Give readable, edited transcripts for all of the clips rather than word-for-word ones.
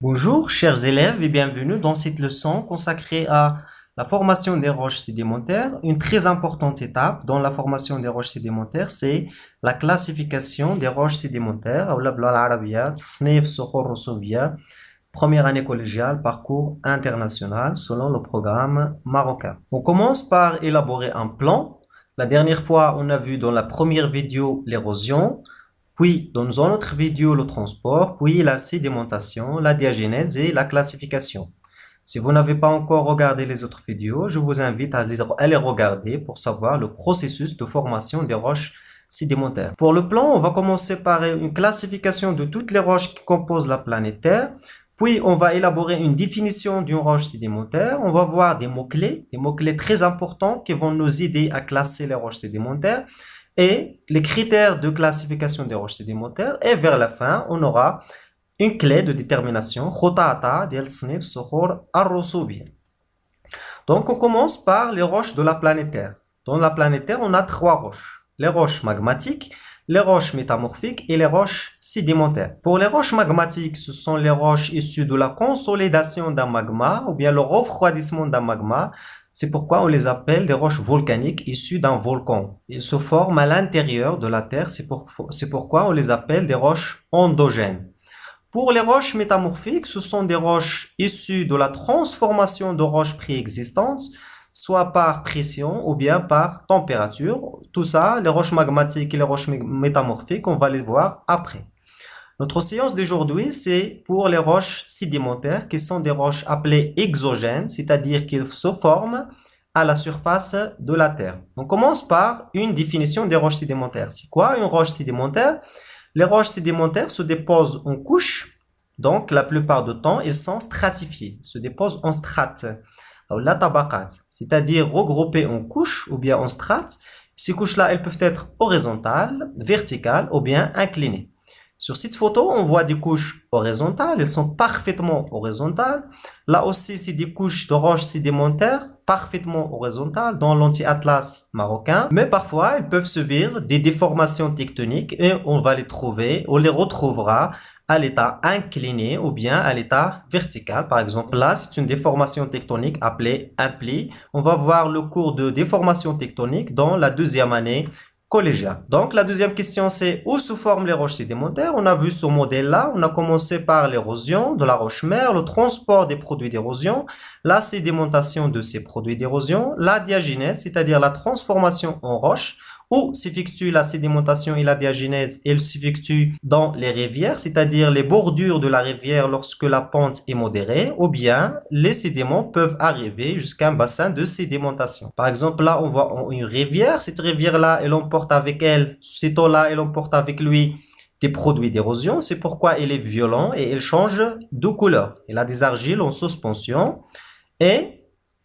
Bonjour chers élèves et bienvenue dans cette leçon consacrée à la formation des roches sédimentaires. Une très importante étape dans la formation des roches sédimentaires, c'est la classification des roches sédimentaires. Première année collégiale, parcours international selon le programme marocain. On commence par élaborer un plan. La dernière fois, on a vu dans la première vidéo l'érosion. Puis, dans une autre vidéo, le transport, puis la sédimentation, la diagénèse et la classification. Si vous n'avez pas encore regardé les autres vidéos, je vous invite à les regarder pour savoir le processus de formation des roches sédimentaires. Pour le plan, on va commencer par une classification de toutes les roches qui composent la planète Terre. Puis, on va élaborer une définition d'une roche sédimentaire. On va voir des mots-clés très importants qui vont nous aider à classer les roches sédimentaires et les critères de classification des roches sédimentaires. Et vers la fin, on aura une clé de détermination. Donc, on commence par les roches de la planète Terre. Dans la planète Terre, on a trois roches. Les roches magmatiques, les roches métamorphiques et les roches sédimentaires. Pour les roches magmatiques, ce sont les roches issues de la consolidation d'un magma ou bien le refroidissement d'un magma. C'est pourquoi on les appelle des roches volcaniques issues d'un volcan. Ils se forment à l'intérieur de la Terre, c'est pourquoi on les appelle des roches endogènes. Pour les roches métamorphiques, ce sont des roches issues de la transformation de roches préexistantes, soit par pression ou bien par température. Tout ça, les roches magmatiques et les roches métamorphiques, on va les voir après. Notre séance d'aujourd'hui, c'est pour les roches sédimentaires, qui sont des roches appelées exogènes, c'est-à-dire qu'ils se forment à la surface de la Terre. On commence par une définition des roches sédimentaires. C'est quoi une roche sédimentaire? Les roches sédimentaires se déposent en couches, donc la plupart du temps, ils sont stratifiés, se déposent en strates, c'est-à-dire regroupées en couches ou bien en strates. Ces couches-là, elles peuvent être horizontales, verticales ou bien inclinées. Sur cette photo, on voit des couches horizontales, elles sont parfaitement horizontales. Là aussi, c'est des couches de roches sédimentaires parfaitement horizontales dans l'anti-atlas marocain. Mais parfois, elles peuvent subir des déformations tectoniques et on va les trouver, on les retrouvera à l'état incliné ou bien à l'état vertical. Par exemple, là, c'est une déformation tectonique appelée un pli. On va voir le cours de déformation tectonique dans la deuxième année collégial. Donc, la deuxième question, c'est où se forment les roches sédimentaires? On a vu ce modèle-là. On a commencé par l'érosion de la roche-mère, le transport des produits d'érosion, la sédimentation de ces produits d'érosion, la diagénèse, c'est-à-dire la transformation en roche, où s'effectue la sédimentation et la diagénèse, elle s'effectue dans les rivières, c'est-à-dire les bordures de la rivière lorsque la pente est modérée, ou bien les sédiments peuvent arriver jusqu'à un bassin de sédimentation. Par exemple, là, on voit une rivière. Cette rivière-là, elle emporte avec elle, cette eau-là, elle emporte avec lui des produits d'érosion. C'est pourquoi elle est violente et elle change de couleur. Elle a des argiles en suspension et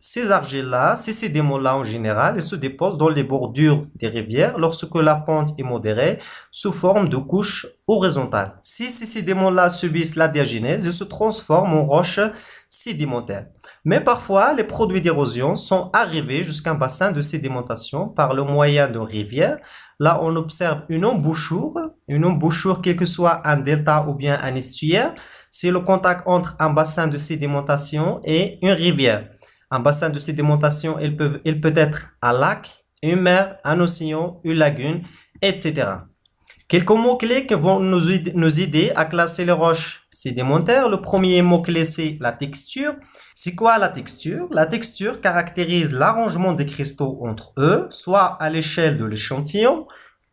ces argiles-là, ces sédiments-là en général, ils se déposent dans les bordures des rivières lorsque la pente est modérée sous forme de couches horizontales. Si ces sédiments-là subissent la diagénèse, ils se transforment en roches sédimentaires. Mais parfois, les produits d'érosion sont arrivés jusqu'à un bassin de sédimentation par le moyen de rivières. Là, on observe une embouchure quel que soit un delta ou bien un estuaire. C'est le contact entre un bassin de sédimentation et une rivière. Un bassin de sédimentation, il peut être un lac, une mer, un océan, une lagune, etc. Quelques mots-clés qui vont nous aider à classer les roches sédimentaires. Le premier mot-clé, c'est la texture. C'est quoi la texture? La texture caractérise l'arrangement des cristaux entre eux, soit à l'échelle de l'échantillon,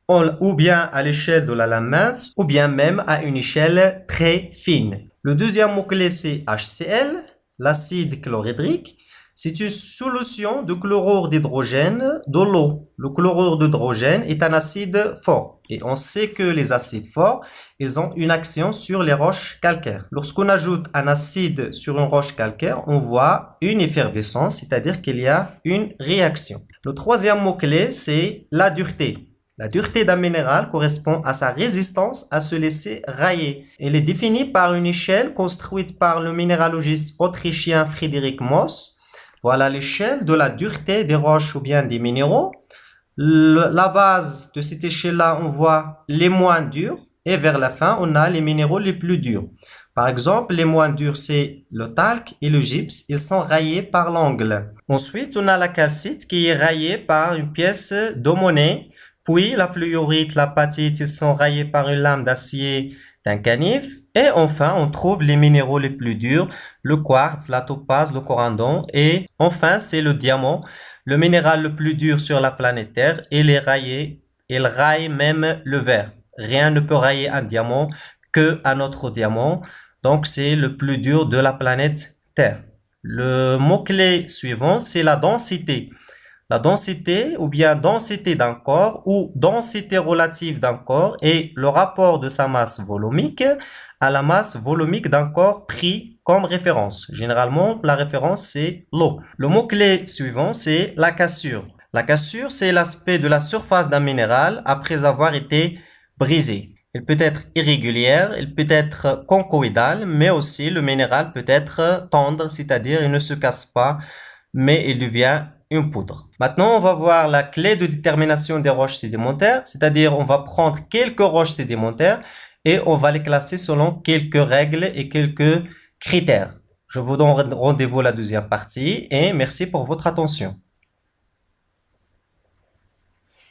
ou bien à l'échelle de la lame mince, ou bien même à une échelle très fine. Le deuxième mot-clé, c'est HCl, l'acide chlorhydrique. C'est une solution de chlorure d'hydrogène de l'eau. Le chlorure d'hydrogène est un acide fort. Et on sait que les acides forts, ils ont une action sur les roches calcaires. Lorsqu'on ajoute un acide sur une roche calcaire, on voit une effervescence, c'est-à-dire qu'il y a une réaction. Le troisième mot-clé, c'est la dureté. La dureté d'un minéral correspond à sa résistance à se laisser railler. Elle est définie par une échelle construite par le minéralogiste autrichien Friedrich Moos. Voilà l'échelle de la dureté des roches ou bien des minéraux. La base de cette échelle-là, on voit les moins durs et vers la fin, on a les minéraux les plus durs. Par exemple, les moins durs, c'est le talc et le gypse. Ils sont raillés par l'angle. Ensuite, on a la calcite qui est raillée par une pièce d'homonée. Puis, la fluorite, la patite, ils sont raillés par une lame d'acier d'un canif. Et enfin, on trouve les minéraux les plus durs, le quartz, la topaze, le corindon. Et enfin, c'est le diamant, le minéral le plus dur sur la planète Terre. Il est rayé, il raille même le verre. Rien ne peut railler un diamant qu'un autre diamant. Donc, c'est le plus dur de la planète Terre. Le mot-clé suivant, c'est la densité. La densité ou bien densité d'un corps ou densité relative d'un corps est le rapport de sa masse volumique à la masse volumique d'un corps pris comme référence. Généralement, la référence, c'est l'eau. Le mot-clé suivant, c'est la cassure. La cassure, c'est l'aspect de la surface d'un minéral après avoir été brisé. Il peut être irrégulière, il peut être conchoïdal, mais aussi le minéral peut être tendre, c'est-à-dire il ne se casse pas, mais il devient une poudre. Maintenant, on va voir la clé de détermination des roches sédimentaires, c'est-à-dire on va prendre quelques roches sédimentaires et on va les classer selon quelques règles et quelques critères. Je vous donne rendez-vous à la deuxième partie et merci pour votre attention.